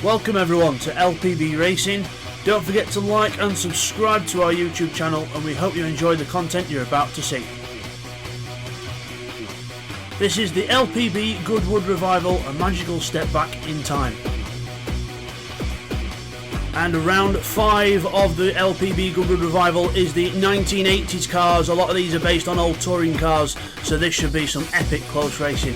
Welcome everyone to LPB Racing. Don't forget to like and subscribe to our YouTube channel, and we hope you enjoy the content you're about to see. This is the LPB Goodwood Revival, a magical step back in time. And round 5 of the LPB Goodwood Revival is the 1980s cars. A lot of these are based on old touring cars, so this should be some epic close racing.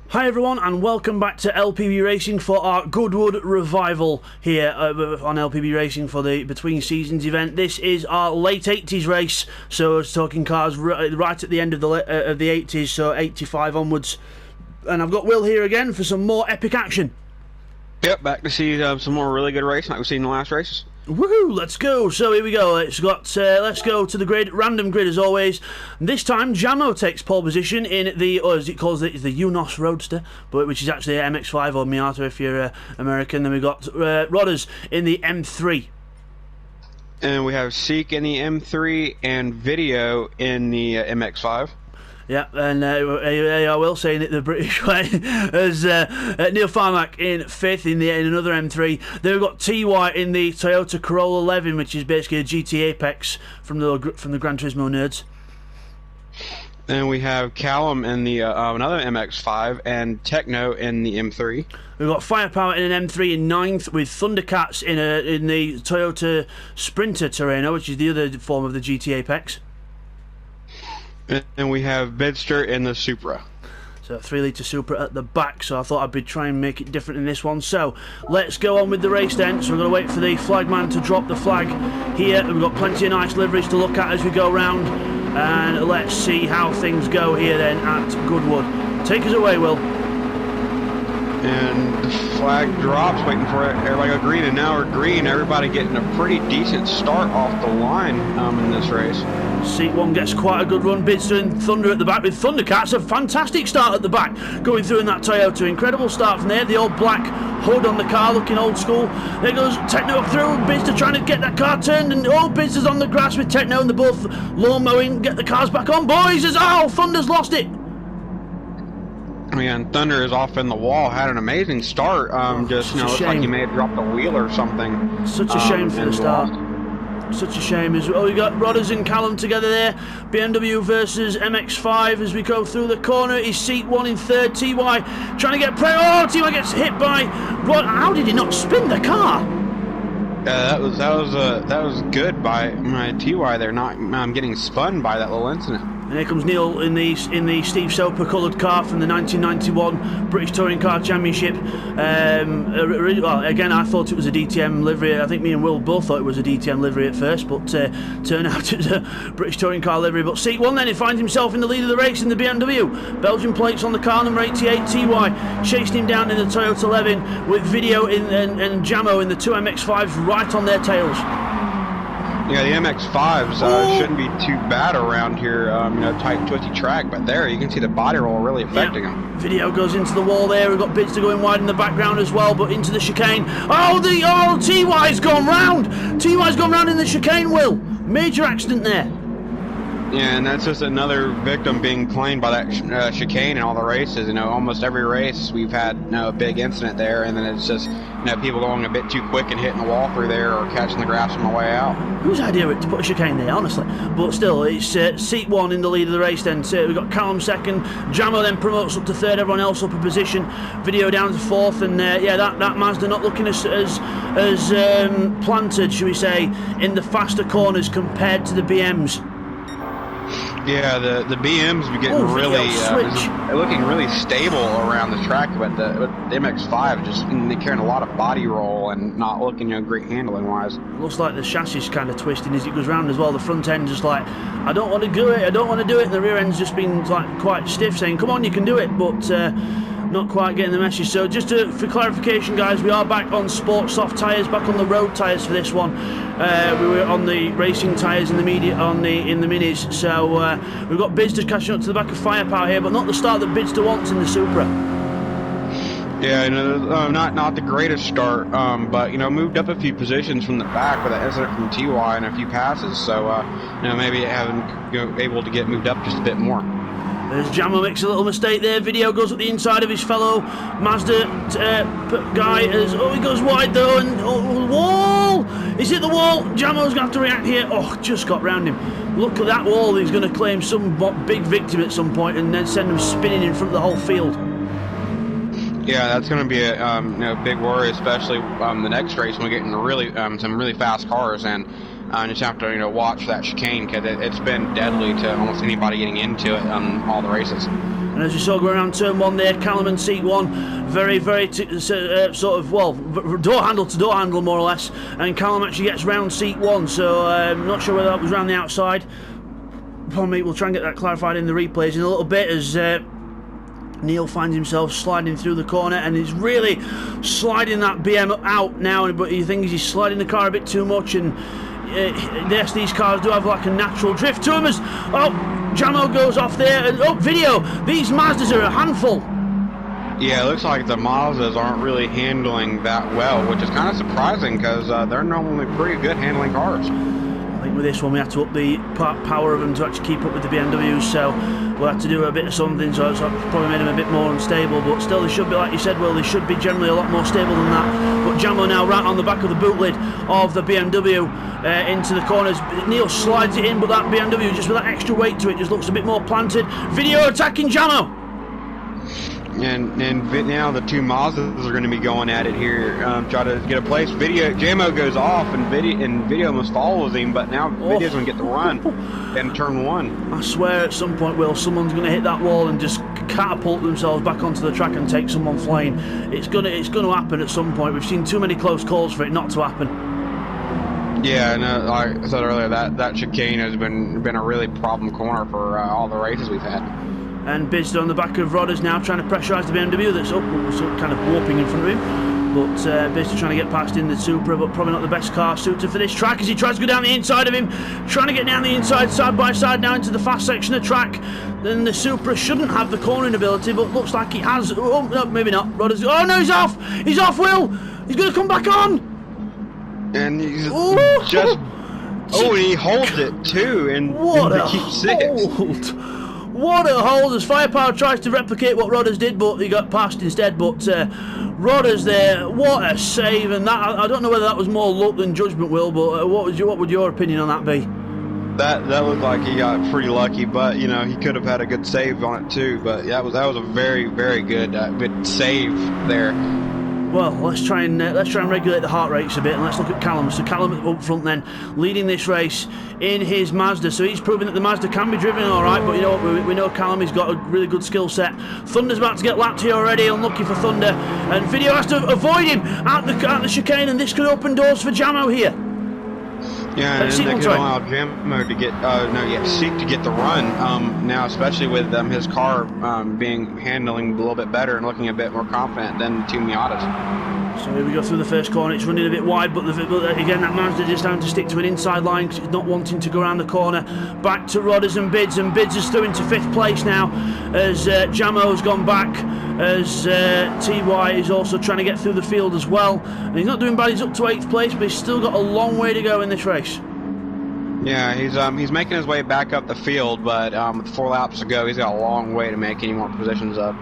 Hi everyone, and welcome back to LPB Racing for our Goodwood Revival here on LPB Racing for the Between Seasons event. This is our late 80s race, so it's talking cars right at the end of the 80s, so 85 onwards. And I've got Will here again for some more epic action. Yep, back to see some more really good racing like we've seen in the last races. Woohoo! Let's go. So here we go. Let's go to the grid, random grid as always. This time, Jamo takes pole position in the, or as it calls it, is the Unos Roadster, but which is actually an MX-5 or Miata if you're American. Then we've got Rodders in the M3. And we have Seek in the M3 and Video in the MX-5. Yeah, and I will say it the British way as Neil Farmack in 5th in another M3. Then we've got TY in the Toyota Corolla 11, which is basically a GT Apex from the Gran Turismo nerds. Then we have Callum in the another MX-5 and Techno in the M3. We've got Firepower in an M3 in 9th with Thundercats in the Toyota Sprinter Terreno, which is the other form of the GT Apex. And we have Bidster in the Supra. So 3-litre Supra at the back, so I thought I'd try and make it different in this one. So let's go on with the race then. So we're going to wait for the flagman to drop the flag here. We've got plenty of nice liveries to look at as we go round. And let's see how things go here then at Goodwood. Take us away, Will. And the flag drops, waiting for it. Everybody go green, and now we're green. Everybody getting a pretty decent start off the line in this race. Seat 1 gets quite a good run. Bidster and Thunder at the back with Thundercats. A fantastic start at the back, going through in that Toyota. Incredible start from there. The old black hood on the car, looking old school. There goes Techno up through. Bidster trying to get that car turned, and Bidster's on the grass with Techno, and they're both lawn mowing. Get the cars back on, boys. Thunder's lost it. Man, Thunder is off in the wall. Had an amazing start. Looks like he may have dropped a wheel or something. Such a shame for the start. Such a shame. We got Rodders and Callum together there. BMW versus MX-5 as we go through the corner. Is Seat 1 in 3rd. TY trying to get TY gets hit by Rod. How did he not spin the car? That was good by my TY there. Not getting spun by that little incident. And here comes Neil in the Steve Soper coloured car from the 1991 British Touring Car Championship. Again, I thought it was a DTM livery. I think me and Will both thought it was a DTM livery at first, but turned out it was a British Touring Car livery. But Seat 1 then, he finds himself in the lead of the race in the BMW. Belgian plates on the car, number 88, TY. Chasing him down in the Toyota 11 with Video and Jamo in the 2 MX-5s right on their tails. Yeah, the MX-5s shouldn't be too bad around here, tight, twisty track, but there you can see the body roll really affecting him. Video goes into the wall there. We've got Bidster going wide in the background as well, but into the chicane. TY's gone round! TY's gone round in the chicane, Will. Major accident there. Yeah, and that's just another victim being claimed by that chicane in all the races. Almost every race we've had a big incident there, and then it's just people going a bit too quick and hitting the wall through there or catching the grass on the way out. Whose idea it to put a chicane there, honestly? But still, it's Seat 1 in the lead of the race then. So we've got Callum 2nd, Jamo then promotes up to 3rd, everyone else up a position. Video down to 4th, and that Mazda not looking as planted, should we say, in the faster corners compared to the BMs. Yeah, the BMs be getting looking really stable around the track, but the MX-5 just carrying a lot of body roll and not looking great handling wise. Looks like the chassis is kind of twisting as it goes round as well. The front end just like, I don't want to do it, and the rear end's just been like quite stiff, saying come on, you can do it, but not quite getting the message. So just for clarification, guys, we are back on sport soft tyres, back on the road tyres for this one. We were on the racing tyres in the minis. So we've got Bidster catching up to the back of Firepower here, but not the start that Bidster wants in the Supra. Yeah, not the greatest start, but moved up a few positions from the back with an incident from TY and a few passes. So maybe having able to get moved up just a bit more. As Jamo makes a little mistake there, Video goes up the inside of his fellow Mazda guy. As he goes wide though, and the wall! Is it the wall? Jamo's going to have to react here. Oh, just got round him. Look at that wall. He's going to claim some big victim at some point and then send him spinning in front of the whole field. Yeah, that's going to be a big worry, especially the next race when we get into really some really fast cars, and just have to watch that chicane, because it's been deadly to almost anybody getting into it on all the races. And as you saw going around turn 1 there, Callum in seat 1, very sort of, well, door handle to door handle more or less, and Callum actually gets round seat 1, so I'm not sure whether that was round the outside. Pardon me, we'll try and get that clarified in the replays in a little bit, as Neil finds himself sliding through the corner, and he's really sliding that BM out now, but he thinks he's sliding the car a bit too much, and yes, these cars do have like a natural drift to them. As Jamo goes off there, and Video, these Mazdas are a handful. Yeah, it looks like the Mazdas aren't really handling that well, which is kind of surprising, because they're normally pretty good handling cars. I think with this one we had to up the power of them to actually keep up with the BMWs, so we'll have to do a bit of something, so it's probably made them a bit more unstable, but still they should be, like you said, Will, they should be generally a lot more stable than that. But Jamo now right on the back of the boot lid of the BMW into the corners. Neil slides it in, but that BMW, just with that extra weight to it, just looks a bit more planted. Video attacking Jamo. And now the two Mazdas are going to be going at it here, try to get a place. Jamo goes off, and Video almost follows him, but now Video's going to get the run in turn 1. I swear at some point, Will, someone's going to hit that wall and just catapult themselves back onto the track and take someone flying. It's going to happen at some point. We've seen too many close calls for it not to happen. Yeah, and like I said earlier, that chicane has been a really problem corner for all the races we've had. And Bidster on the back of Rodders now trying to pressurise the BMW that's up, kind of warping in front of him. But Bidster trying to get past in the Supra, but probably not the best car suited for this track as he tries to go down the inside of him. Trying to get down the inside, side by side now into the fast section of track. Then the Supra shouldn't have the cornering ability, but looks like he has. Oh, no, maybe not. Rodders. Oh, no, he's off! He's off, Will! He's going to come back on! And he's just... Oh, and he holds it too, and to keep 6. What a hold as Firepower tries to replicate what Rodders did, but he got past instead. But Rodders there, what a save, and that I don't know whether that was more luck than judgment, Will, but what would your opinion on that be? That looked like he got pretty lucky, but he could have had a good save on it too. But yeah, that was a very, very good save there. Well, let's try and regulate the heart rates a bit, and let's look at Callum. So Callum up front then, leading this race in his Mazda. So he's proving that the Mazda can be driven all right, but you know what, we know Callum, he's got a really good skill set. Thunder's about to get lapped here already, unlucky for Thunder, and Video has to avoid him at the chicane, and this could open doors for Jamo here. Yeah, and they could allow Jamo to get Seek to get the run now, especially with his car handling a little bit better and looking a bit more confident than the two Miatas. So here we go through the first corner. It's running a bit wide, but again that Mazda just having to stick to an inside line because it's not wanting to go around the corner. Back to Rodders and Bids is through into 5th place now as Jamo's gone back, as TY is also trying to get through the field as well. And he's not doing bad, he's up to 8th place, but he's still got a long way to go in this race. Yeah, he's making his way back up the field, but with 4 laps to go, he's got a long way to make any more positions up.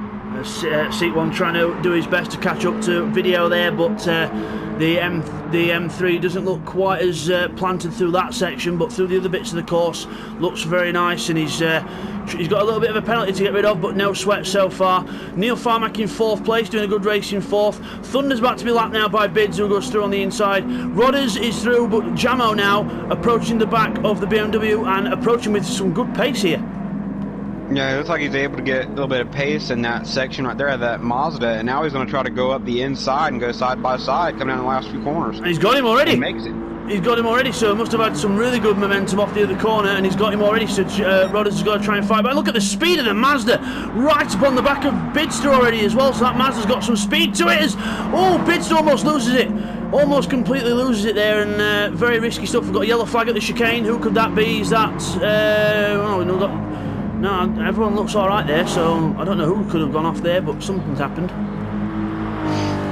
Seat 1 trying to do his best to catch up to Video there, but the M3 doesn't look quite as planted through that section, but through the other bits of the course looks very nice, and he's got a little bit of a penalty to get rid of, but no sweat so far. Neil Farmack in 4th place, doing a good race in 4th. Thunder's about to be lapped now by Bids, who goes through on the inside. Rodders is through, but Jamo now approaching the back of the BMW and approaching with some good pace here. Yeah, it looks like he's able to get a little bit of pace in that section right there, that Mazda, and now he's going to try to go up the inside and go side by side, coming down the last few corners. And he's got him already. He makes it. He's got him already, so must have had some really good momentum off the other corner, and he's got him already, so Rodders has got to try and fight back. Look at the speed of the Mazda, right up on the back of Bidster already as well, so that Mazda's got some speed to it. Bidster almost loses it. Almost completely loses it there, and very risky stuff. We've got a yellow flag at the chicane. Who could that be? Is that... No, everyone looks alright there, so I don't know who could have gone off there, but something's happened.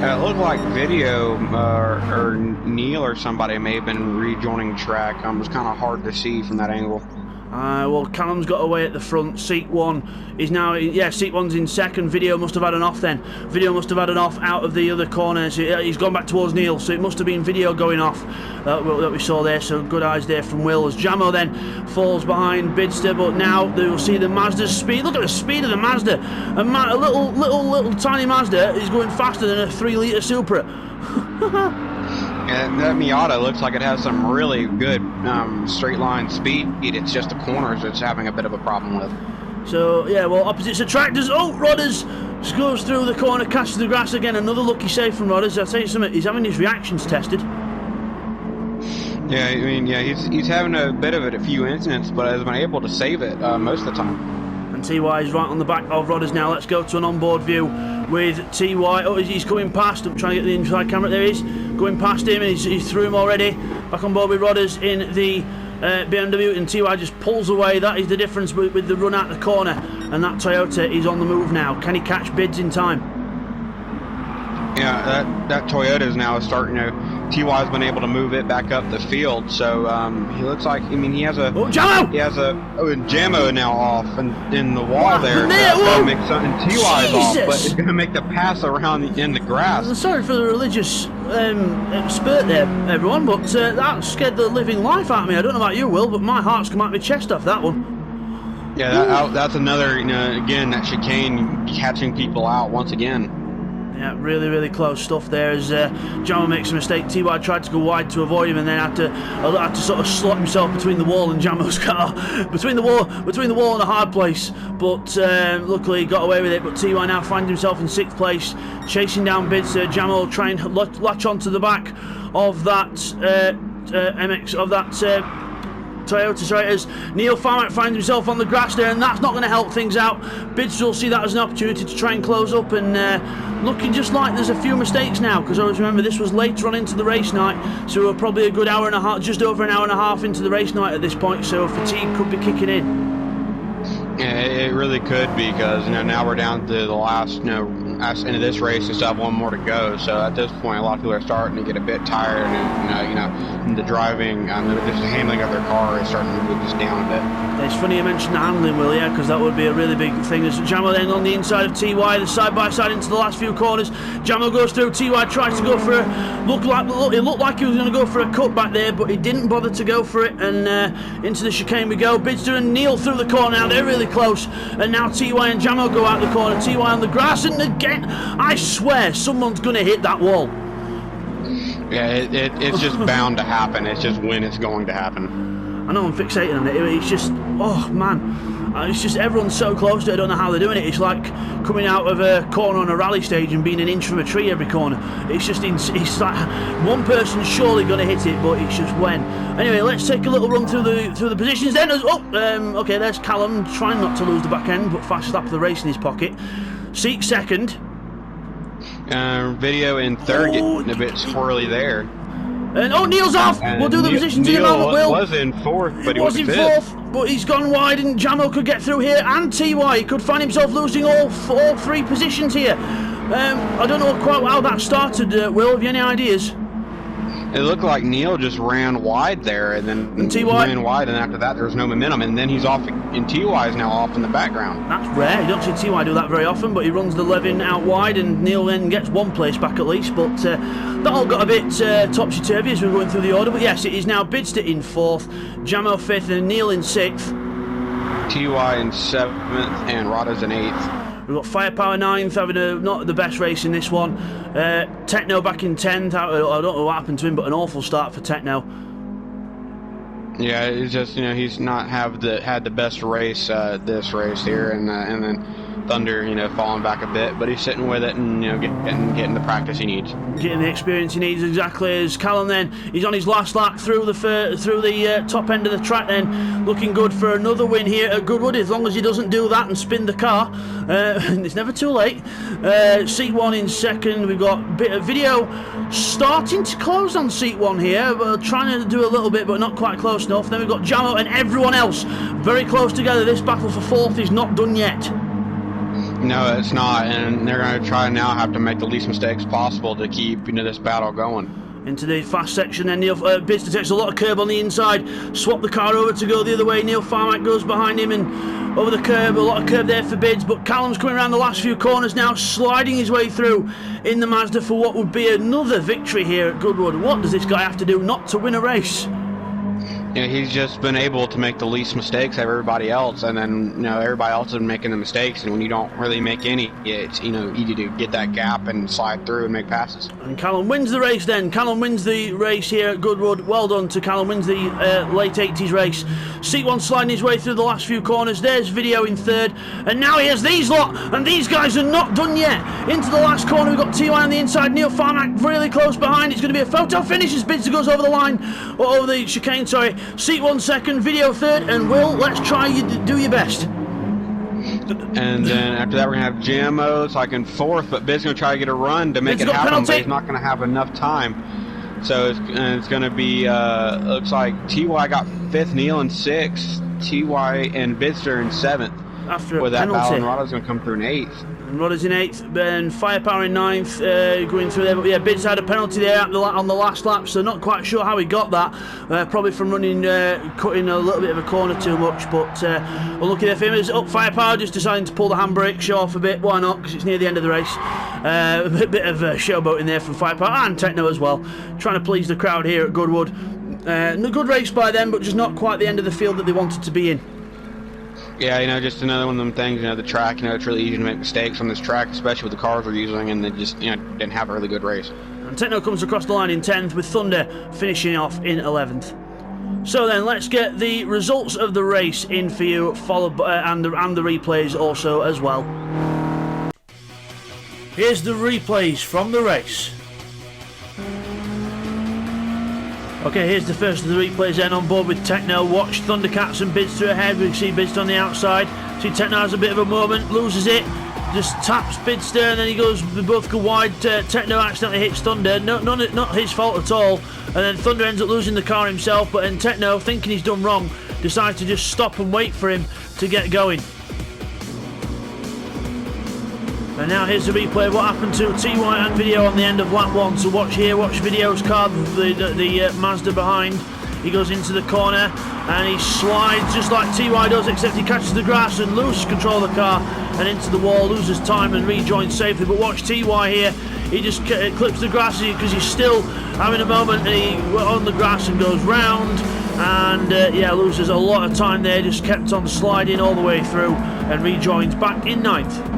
It looked like Video or Neil or somebody may have been rejoining track. It was kind of hard to see from that angle. Well, Callum's got away at the front. Seat 1 is now, Seat 1's in second. Video must have had an off then. Video must have had an off out of the other corner. So he's gone back towards Neil, so it must have been video going off that we saw there. So good eyes there from Will as Jamo then falls behind Bidster, but now they will see the Mazda's speed. Look at the speed of the Mazda. A little tiny Mazda is going faster than a 3-litre Supra. And that Miata looks like it has some really good straight line speed. It's just the corners it's having a bit of a problem with. So, yeah, well, opposites attractors. Oh, Rodders goes through the corner, catches the grass again. Another lucky save from Rodders. I'll tell you something, he's having his reactions tested. Yeah, I mean, yeah, he's having a bit of it, a few incidents, but has been able to save it most of the time. And TY is right on the back of Rodders now. Let's go to an onboard view with TY. Oh, he's coming past. I'm trying to get the inside camera. There he is. Going past him, and he's through him already. Back on board with Rodders in the BMW, and TY just pulls away. That is the difference with the run out the corner. And that Toyota is on the move now. Can he catch Bids in time? Yeah, that Toyota is now starting to. TY's been able to move it back up the field, so he looks like. I mean, he has a. Oh, Jamo! He has a Jamo now off in the wall there. That's gonna make something. TY's off, but it's gonna make the pass around in the grass. Sorry for the religious spurt there, everyone, but that scared the living life out of me. I don't know about you, Will, but my heart's come out of my chest off that one. Yeah, that's another. Again, that chicane catching people out once again. Yeah, really close stuff there as Jamo makes a mistake. TY tried to go wide to avoid him and then had to sort of slot himself between the wall and Jamo's car. between the wall and a hard place. But luckily he got away with it. But TY now finds himself in 6th place, chasing down Bids. Jamo trying to latch onto the back of that Toyota, sorry, as Neil Farmack finds himself on the grass there, and that's not going to help things out. Bids will see that as an opportunity to try and close up, and looking just like there's a few mistakes now, because always remember this was later on into the race night, so we're probably a good hour and a half, just over an hour and a half into the race night at this point, so fatigue could be kicking in. Yeah, it really could, because now we're down to the last end of this race and still have one more to go. So at this point, a lot of people are starting to get a bit tired, and the driving, just the handling of their car is starting to move us down a bit. It's funny you mentioned the handling, Will, yeah, because that would be a really big thing. There's Jamo then on the inside of TY, the side by side into the last few corners. Jamo goes through. TY tries to go for it looked like he was going to go for a cut back there, but he didn't bother to go for it, and into the chicane we go. Bidster and Neil through the corner now. They're really close, and now TY and Jamo go out the corner. TY on the grass, and again, I swear someone's going to hit that wall. Yeah, it's just bound to happen. It's just when it's going to happen. I know I'm fixating on it. It's just, oh man, it's just everyone's so close to it. I don't know how they're doing it. It's like coming out of a corner on a rally stage and being an inch from a tree every corner. It's like one person's surely going to hit it, but it's just when. Anyway, let's take a little run through the positions then. Okay, there's Callum trying not to lose the back end, but fast lap of the race in his pocket. Seat second. Video in third, getting a bit swirly there. And Neil's off. And we'll do the positions in a moment, Will. Was in fourth, but he was in fourth, but he's gone wide, and Jamo could get through here, and TY could find himself losing all 3 positions here. I don't know quite how that started, Will. Have you any ideas? It looked like Neil just ran wide there, and then ran wide, and after that there was no momentum, and then he's off, and TY is now off in the background. That's rare. You don't see TY do that very often, but he runs the Levin out wide, and Neil then gets 1 place back at least, but that all got a bit topsy-turvy as we're going through the order, but yes, it is now Bidster in 4th, Jamo 5th, and Neil in 6th. TY in 7th, and Rada's in 8th. We've got Firepower 9th, having not the best race in this one. Techno back in 10th. I don't know what happened to him, but an awful start for Techno. Yeah, it's just he's not had the best race this race here, and then Thunder falling back a bit, but he's sitting with it and getting the practice he needs, getting the experience he needs, exactly as Callum. Then he's on his last lap through the top end of the track, then looking good for another win here at Goodwood, as long as he doesn't do that and spin the car. It's never too late. Seat 1 in second. We've got a bit of video starting to close on seat 1 here. We're trying to do a little bit, but not quite close enough. Then we've got Jamo and everyone else very close together. This battle for 4th is not done yet. No, it's not, and they're going to try now have to make the least mistakes possible to keep this battle going. into the fast section. Then Neil Bidster takes a lot of curb on the inside, swap the car over to go the other way. Neil Farmack goes behind him and over the curb, a lot of curb there for Bids, but Callum's coming around the last few corners now, sliding his way through in the Mazda for what would be another victory here at Goodwood. What does this guy have to do not to win a race? You know, he's just been able to make the least mistakes of everybody else, and then, you know, everybody else has been making the mistakes, and when you don't really make any, it's, you know, easy to get that gap and slide through and make passes. And Callum wins the race then. Callum wins the race here at Goodwood. Well done to Callum, wins the late 80s race. Seat 1 sliding his way through the last few corners. There's Video in third, and now he has these lot, and these guys are not done yet. Into the last corner, we've got TY on the inside, Neil Farmack really close behind. It's going to be a photo finish as Bidster goes over the line, or over the chicane, sorry. Seat 1 second, Video third, and Will, let's try you to do your best. And then after that, we're going to have GMO second, fourth, but Bid's going to try to get a run to make it happen, but he's not going to have enough time. So it's going to be, looks like TY got fifth, Neil in sixth, TY and Bidster in seventh. After with a that penalty. battle, and Roddo's going to come through in eighth. And Rodder's in eighth, and Firepower in ninth, going through there. But yeah, Bids had a penalty there on the last lap, so not quite sure how he got that. Probably from running, cutting a little bit of a corner too much. But unlucky there for him. It's up Firepower, just deciding to pull the handbrake, show off a bit. Why not? Because it's near the end of the race. A bit of showboating there from Firepower and Techno as well, trying to please the crowd here at Goodwood. A good race by them, but just not quite the end of the field that they wanted to be in. Yeah, you know, just another one of them things, you know, the track, you know, it's really easy to make mistakes on this track, especially with the cars we're using, and they just, you know, didn't have a really good race. And Techno comes across the line in 10th, with Thunder finishing off in 11th. So then, let's get the results of the race in for you, followed by, and the replays also as well. Here's the replays from the race. Okay, here's the first of the replays then on board with Techno. Watch Thundercats and Bidster ahead. We see Bidster on the outside. See Techno has a bit of a moment, loses it, just taps Bidster, and then he goes, they both go wide. Techno accidentally hits Thunder, not his fault at all, and then Thunder ends up losing the car himself, but then Techno, thinking he's done wrong, decides to just stop and wait for him to get going. And now here's the replay of what happened to TY and Video on the end of lap 1. So watch here, watch Video's car, the Mazda behind. He goes into the corner and he slides just like TY does, except he catches the grass and loses control of the car and into the wall, loses time and rejoins safely. But watch TY here, he just clips the grass because he's still having a moment, and he on the grass and goes round and yeah, loses a lot of time there, just kept on sliding all the way through and rejoins back in 9th.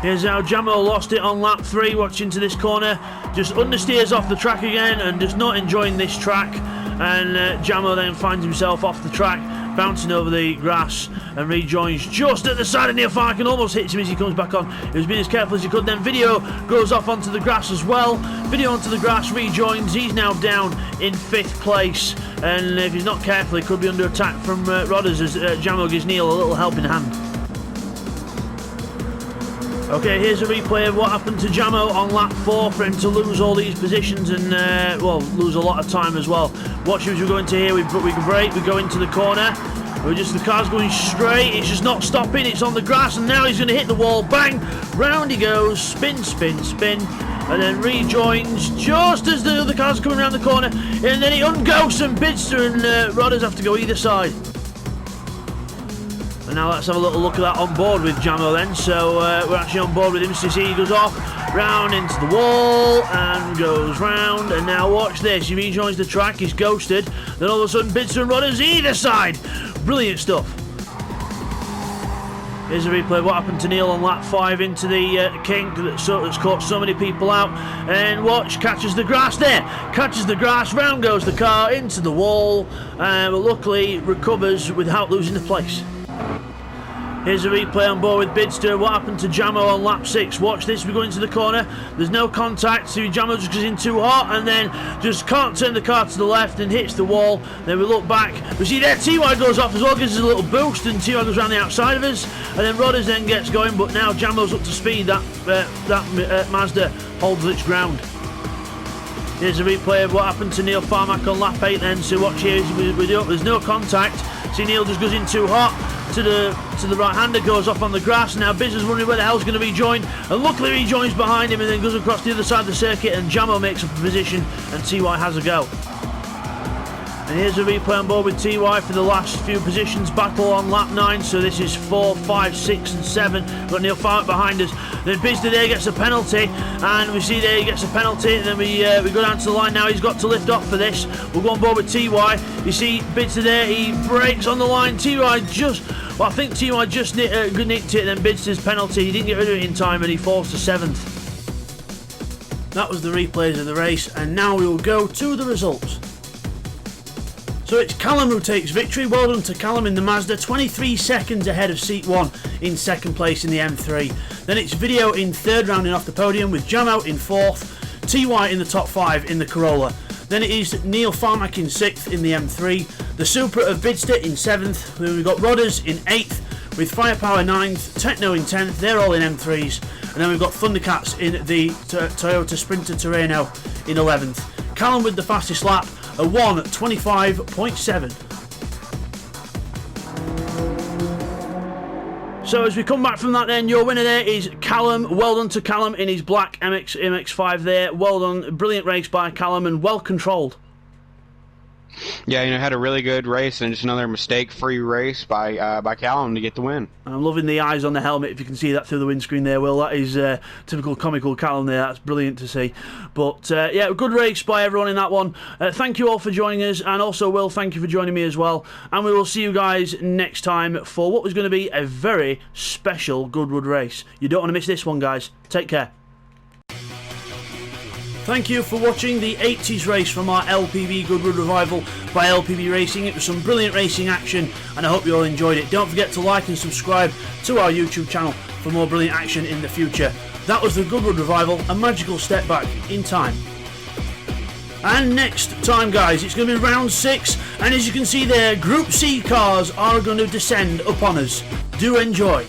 Here's how Jamo lost it on lap 3, watch into this corner, just understeers off the track again and just not enjoying this track, and Jamo then finds himself off the track, bouncing over the grass and rejoins just at the side of Neil Fark and almost hits him as he comes back on. He was being as careful as he could. Then Video goes off onto the grass as well. Video onto the grass, rejoins. He's now down in 5th place, and if he's not careful he could be under attack from Rodders as Jamo gives Neil a little helping hand. Okay, here's a replay of what happened to Jamo on lap 4 for him to lose all these positions and, well, lose a lot of time as well. Watch as we go into here, we can brake, we go into the corner. The car's going straight, it's just not stopping, it's on the grass, and now he's going to hit the wall, bang, round he goes, spin, spin, spin, and then rejoins just as the other car's coming around the corner, and then he ungoes, and Bidster and Rodders have to go either side. And now let's have a little look at that on board with Jamo then. So we're actually on board with him. So you see he goes off, round into the wall, and goes round. And now watch this. He rejoins the track, he's ghosted. Then all of a sudden Bidster and Rodders either side. Brilliant stuff. Here's a replay of what happened to Neil on lap 5 into the kink that's caught so many people out. And watch, catches the grass there. Catches the grass, round goes the car, into the wall. But luckily recovers without losing the place. Here's a replay on board with Bidster. What happened to Jamo on lap 6? Watch this. We go into the corner. There's no contact. So Jamo just goes in too hot and then just can't turn the car to the left and hits the wall. Then we look back. We see there TY goes off as well, gives us a little boost, and TY goes around the outside of us. And then Rodders then gets going. But now Jamo's up to speed. That Mazda holds its ground. Here's a replay of what happened to Neil Farmack on lap 8 then. So watch here. There's no contact. See Neil just goes in too hot. to the right-hander, goes off on the grass. Now Biz is wondering where the hell's going to be joined, and luckily he joins behind him and then goes across the other side of the circuit, and Jamo makes up a position and TY has a go. And here's a replay on board with TY for the last few positions, battle on lap 9. So this is 4, 5, 6 and 7. We've got Neil Farmer behind us. Then Biz there gets a penalty, and we see there he gets a penalty, and then we go down to the line now. He's got to lift off for this. We'll go on board with TY. You see Biz there, he breaks on the line. TY just, well, I think TY just nicked it, and then Bidster's penalty. He didn't get rid of it in time, and he falls to 7th. That was the replays of the race, and now we will go to the results. So it's Callum who takes victory. Well done to Callum in the Mazda, 23 seconds ahead of Seat 1 in 2nd place in the M3. Then it's Video in 3rd, rounding off the podium, with Jamo in 4th, TY in the top 5 in the Corolla. Then it is Neil Farmack in 6th in the M3, the Supra of Bidster in 7th, then we've got Rodders in 8th, with Firepower 9th, Techno in 10th, they're all in M3s, and then we've got Thundercats in the Toyota Sprinter Terreno in 11th. Callum with the fastest lap, a 1:25.7. So as we come back from that then, your winner there is Callum. Well done to Callum in his black MX-5 there. Well done, brilliant race by Callum and well controlled. Yeah, had a really good race and just another mistake-free race by Callum to get the win. I'm loving the eyes on the helmet, if you can see that through the windscreen there, Will. That is typical comical Callum there. That's brilliant to see. But yeah, good race by everyone in that one. Thank you all for joining us, and also Will, thank you for joining me as well. And we will see you guys next time for what was going to be a very special Goodwood race. You don't want to miss this one, guys. Take care. Thank you for watching the 80s race from our LPB Goodwood Revival by LPB Racing. It was some brilliant racing action, and I hope you all enjoyed it. Don't forget to like and subscribe to our YouTube channel for more brilliant action in the future. That was the Goodwood Revival, a magical step back in time. And next time, guys, it's going to be round 6, and as you can see there, Group C cars are going to descend upon us. Do enjoy.